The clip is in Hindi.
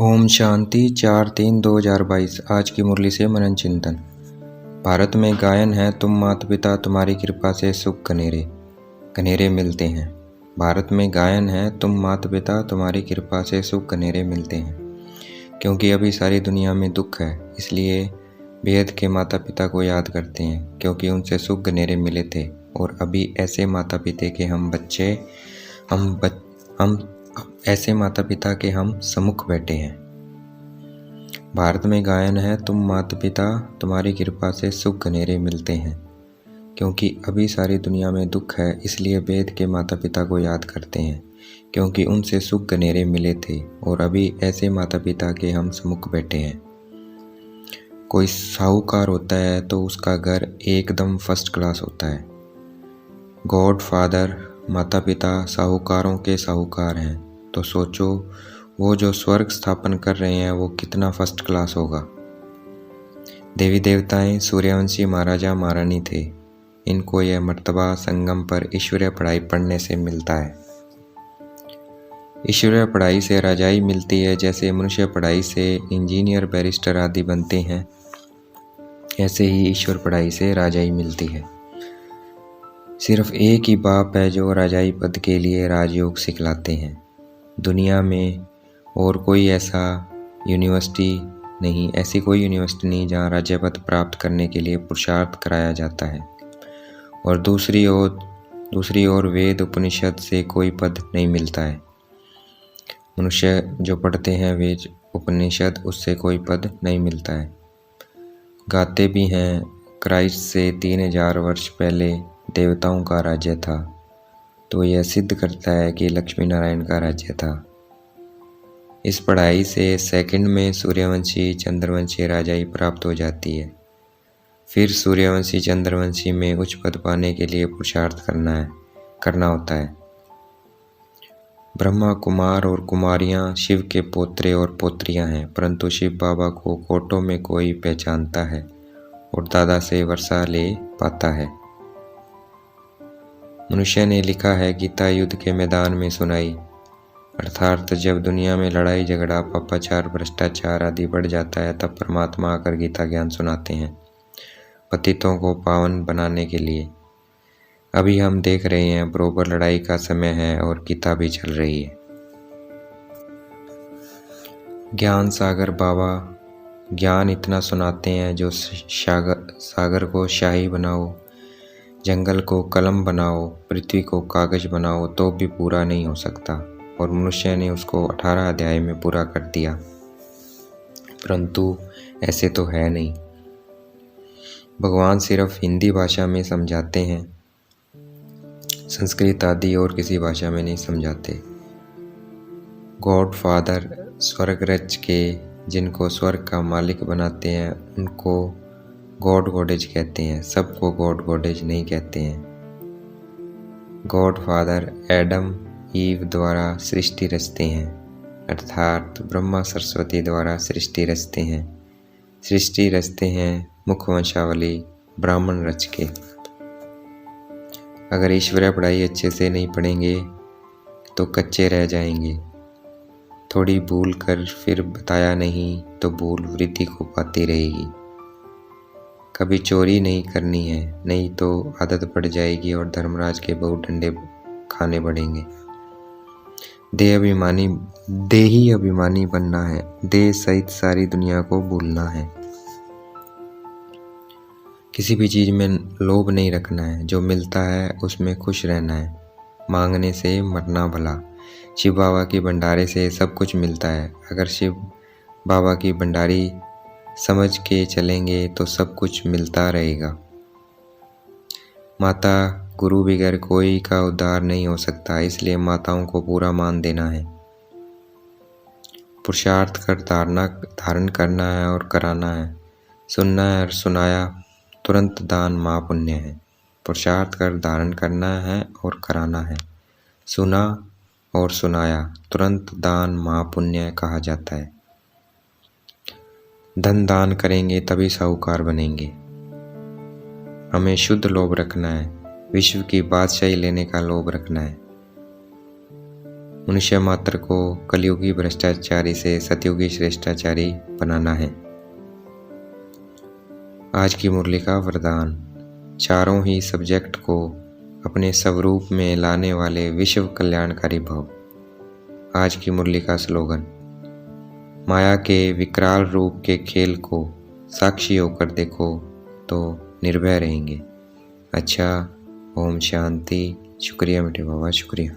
ओम शांति 4/3/2022। आज की मुरली से मनन चिंतन। भारत में गायन है, तुम माता पिता तुम्हारी कृपा से सुख घनेरे घनेरे मिलते हैं। भारत में गायन है, तुम माता पिता तुम्हारी कृपा से सुख घनेरे मिलते हैं। क्योंकि अभी सारी दुनिया में दुख है, इसलिए बेहद के माता पिता को याद करते हैं, क्योंकि उनसे सुख घनेरे मिले थे। और अभी ऐसे माता पिता के हम सम्मुख बैठे हैं। भारत में गायन है, तुम माता पिता तुम्हारी कृपा से सुख घनेरे मिलते हैं। क्योंकि अभी सारी दुनिया में दुख है, इसलिए वेद के माता पिता को याद करते हैं, क्योंकि उनसे सुख घनेरे मिले थे। और अभी ऐसे माता पिता के हम सम्मुख बैठे हैं। कोई साहूकार होता है तो उसका घर एकदम फर्स्ट क्लास होता है। गॉड फादर माता पिता साहूकारों के साहूकार हैं, तो सोचो वो जो स्वर्ग स्थापन कर रहे हैं वो कितना फर्स्ट क्लास होगा। देवी देवताएं सूर्यवंशी महाराजा महारानी थे। इनको यह मर्तबा संगम पर ईश्वरीय पढ़ाई पढ़ने से मिलता है। ईश्वरीय पढ़ाई से राजाई मिलती है। जैसे मनुष्य पढ़ाई से इंजीनियर बैरिस्टर आदि बनते हैं, ऐसे ही ईश्वर पढ़ाई से राजाई मिलती है। सिर्फ एक ही बाप है जो राजाई पद के लिए राजयोग सिखलाते हैं। दुनिया में और कोई ऐसी कोई यूनिवर्सिटी नहीं जहाँ राज्य पद प्राप्त करने के लिए पुरुषार्थ कराया जाता है। और दूसरी ओर वेद उपनिषद से कोई पद नहीं मिलता है। मनुष्य जो पढ़ते हैं वेद उपनिषद, उससे कोई पद नहीं मिलता है। गाते भी हैं, क्राइस्ट से 3000 वर्ष पहले देवताओं का राज्य था, तो यह सिद्ध करता है कि लक्ष्मी नारायण का राज्य था। इस पढ़ाई से सेकंड में सूर्यवंशी चंद्रवंशी राजाई प्राप्त हो जाती है। फिर सूर्यवंशी चंद्रवंशी में उच्च पद पाने के लिए पुरुषार्थ करना होता है। ब्रह्मा कुमार और कुमारियां शिव के पोत्रे और पोत्रियां हैं, परंतु शिव बाबा को कोटों में कोई पहचानता है और दादा से वर्षा ले पाता है। मनुष्य ने लिखा है, गीता युद्ध के मैदान में सुनाई, अर्थात जब दुनिया में लड़ाई झगड़ा पापाचार भ्रष्टाचार आदि बढ़ जाता है, तब परमात्मा आकर गीता ज्ञान सुनाते हैं, पतितों को पावन बनाने के लिए। अभी हम देख रहे हैं बरोबर लड़ाई का समय है और गीता भी चल रही है। ज्ञान सागर बाबा ज्ञान इतना सुनाते हैं, जो सागर को शाही बनाओ, जंगल को कलम बनाओ, पृथ्वी को कागज बनाओ, तो भी पूरा नहीं हो सकता। और मनुष्य ने उसको 18 अध्याय में पूरा कर दिया, परंतु ऐसे तो है नहीं। भगवान सिर्फ हिंदी भाषा में समझाते हैं, संस्कृत आदि और किसी भाषा में नहीं समझाते। गॉड फादर स्वर्ग रच के जिनको स्वर्ग का मालिक बनाते हैं, उनको गॉड गॉडेज कहते हैं। सबको गॉड गॉडेज नहीं कहते हैं। गॉड फादर एडम ईव द्वारा सृष्टि रचते हैं, अर्थात ब्रह्मा सरस्वती द्वारा सृष्टि रचते हैं मुख वंशावली ब्राह्मण रच के। अगर ईश्वरीय पढ़ाई अच्छे से नहीं पढ़ेंगे तो कच्चे रह जाएंगे। थोड़ी भूल कर फिर बताया नहीं तो भूल वृद्धि को पाती रहेगी। कभी चोरी नहीं करनी है, नहीं तो आदत पड़ जाएगी और धर्मराज के बहुत डंडे खाने पड़ेंगे। देही अभिमानी बनना है, देह सहित सारी दुनिया को भूलना है। किसी भी चीज में लोभ नहीं रखना है, जो मिलता है उसमें खुश रहना है। मांगने से मरना भला। शिव बाबा की भंडारे से सब कुछ मिलता है। अगर शिव बाबा की भंडारी समझ के चलेंगे तो सब कुछ मिलता रहेगा। माता गुरु बगैर कोई का उद्धार नहीं हो सकता, इसलिए माताओं को पूरा मान देना है। पुरुषार्थ कर धारण करना है और कराना है। सुनना है और सुनाया तुरंत दान महापुण्य है। पुरुषार्थ कर धारण करना है और कराना है। सुना और सुनाया तुरंत दान महापुण्य कहा जाता है। धन दान करेंगे तभी साहूकार बनेंगे। हमें शुद्ध लोभ रखना है, विश्व की बादशाही लेने का लोभ रखना है। मनुष्य मात्र को कलयुगी भ्रष्टाचारी से सतयुगी श्रेष्ठाचारी बनाना है। आज की मुरली का वरदान, चारों ही सब्जेक्ट को अपने स्वरूप में लाने वाले विश्व कल्याणकारी भव। आज की मुरली का स्लोगन, माया के विकराल रूप के खेल को साक्षी होकर देखो तो निर्भय रहेंगे। अच्छा, ओम शांति। शुक्रिया मीठे बाबा, शुक्रिया।